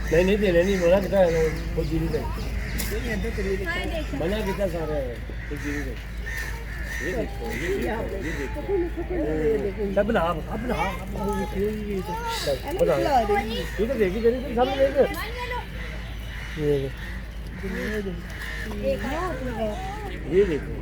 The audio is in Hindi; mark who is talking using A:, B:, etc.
A: नहीं देने नहीं बोला कितना कुछ जी नहीं मना कितना सारे कुछ जी नहीं ये देखो सब बना अपना ये तो देखी तेरी तो सामने देख ये देखो